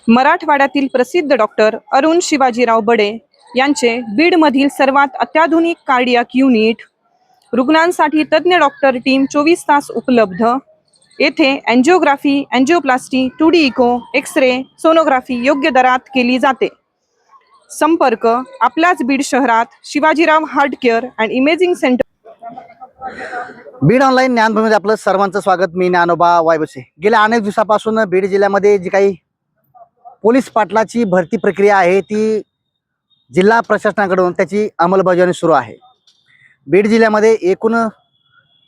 मराठवाड्यातील प्रसिद्ध डॉक्टर अरुण शिवाजीराव बडे यांचे बीडमधील सर्वात अत्याधुनिक कार्डियाक युनिट, रुग्णांसाठी तज्ज्ञ डॉक्टर टीम 24 तास उपलब्ध। येथे angiography, angioplasty, 2D echo, X ray, sonography योग्य दरात केली जाते। संपर्क आपल्याच बीड शहरात Shivajirao heart care and imaging centre. Beed online ज्ञानभूमीमध्ये आपलं सर्वांचं स्वागत। मी ज्ञानोबा वायबसे। गेल्या अनेक दिवसापासून बीड जिल्ह्यामध्ये जी काही पोलीस पाटलाची भरती प्रक्रिया आहे ती जिल्हा प्रशासनाकडून त्याची अंमलबजावणी सुरू आहे। बीड जिल्ह्यामध्ये एकूण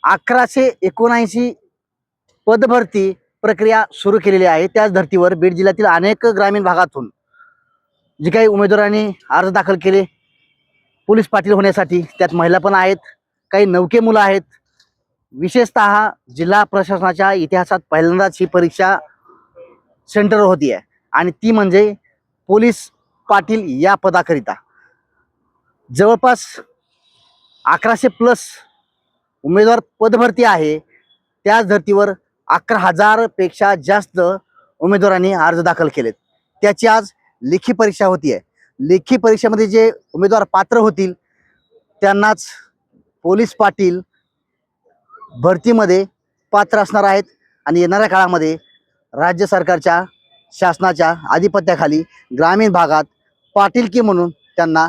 1179 पदभरती प्रक्रिया सुरू केलेली आहे। त्याच धर्तीवर बीड जिल्ह्यातील अनेक ग्रामीण भागातून जी काही उमेदवारांनी अर्ज दाखल केले पोलीस पाटील होण्यासाठी, त्यात महिला पण आहेत, काही नवके मुलं आहेत। विशेषतः जिल्हा प्रशासनाच्या इतिहासात पहिल्यांदाच ही परीक्षा सेंटर होती आहे आणि ती म्हणजे पोलीस पाटील या पदाकरिता जवळपास 1100+ उमेदवार पदभरती आहे। त्याच धर्तीवर 11,000 पेक्षा जास्त उमेदवारांनी अर्ज दाखल केलेत। त्याची आज लेखी परीक्षा होती आहे। लेखी परीक्षेमध्ये जे उमेदवार पात्र होतील त्यांनाच पोलीस पाटील भरतीमध्ये पात्र असणार आहेत आणि येणाऱ्या काळामध्ये राज्य सरकारच्या शासनाच्या आधिपत्याखाली ग्रामीण भागात पाटीलकी म्हणून त्यांना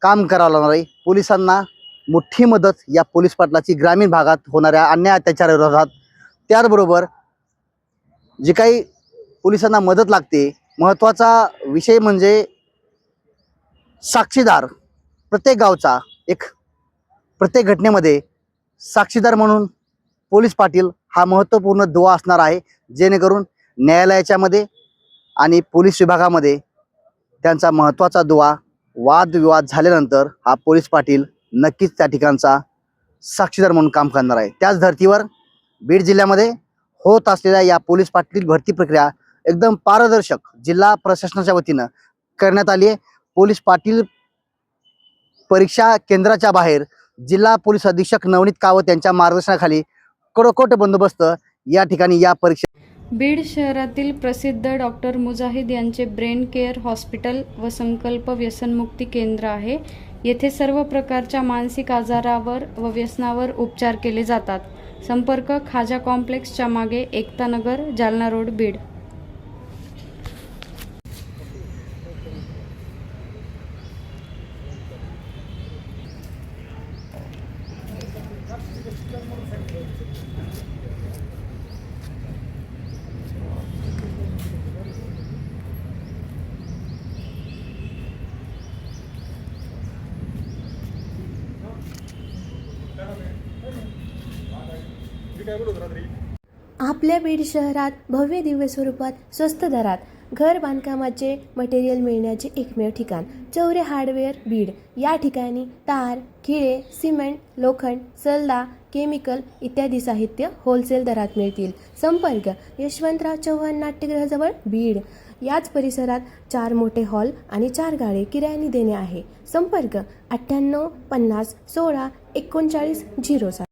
काम करावं लागणार आहे। पोलिसांना मोठी मदत या पोलीस पाटलाची ग्रामीण भागात होणाऱ्या अन्याय अत्याचाराविरोधात, त्याचबरोबर जे काही पोलिसांना मदत लागते, महत्त्वाचा विषय म्हणजे साक्षीदार। प्रत्येक गावचा प्रत्येक घटनेमध्ये साक्षीदार म्हणून पोलीस पाटील हा महत्त्वपूर्ण दुवा असणार आहे, जेणेकरून न्यायालयाच्या मध्ये आणि पोलीस विभागामध्ये त्यांचा महत्त्वाचा दुवा, वादविवाद झाल्यानंतर हा पोलीस पाटील नक्कीच त्या ठिकाणचा साक्षीदार म्हणून काम करणार आहे। त्याच धर्तीवर बीड जिल्ह्यामध्ये होत असलेल्या या पोलीस पाटील भरती प्रक्रिया एकदम पारदर्शक जिल्हा प्रशासनाच्या वतीनं करण्यात आली आहे। पोलीस पाटील परीक्षा केंद्राच्या बाहेर जिल्हा पोलीस अधीक्षक नवनीत कावत यांच्या मार्गदर्शनाखाली कडकोट बंदोबस्त या ठिकाणी या परीक्षा। बीड शहरातील प्रसिद्ध डॉक्टर मुजाहिद यांचे ब्रेन केअर हॉस्पिटल व संकल्प व्यसनमुक्ती केंद्र आहे। येथे सर्व प्रकारच्या मानसिक आजारावर व व्यसनावर उपचार केले जातात। संपर्क खाजा कॉम्प्लेक्सच्या मागे, एकता नगर, जालना रोड, बीड। आपल्या बीड शहरात भव्य दिव्य स्वरूपात स्वस्त दरात घर बांधकामाचे मटेरियल मिळण्याचे एकमेव ठिकाण चौरे हार्डवेअर बीड। या ठिकाणी तार, खिळे, सिमेंट, लोखंड, सल्ला, केमिकल इत्यादी साहित्य होलसेल दरात मिळतील। संपर्क यशवंतराव चव्हाण नाट्यगृहाजवळ बीड। याच परिसरात 4 मोठे हॉल आणि 4 गाळे किरायाने देणे आहे। संपर्क 98 50 16 39 07।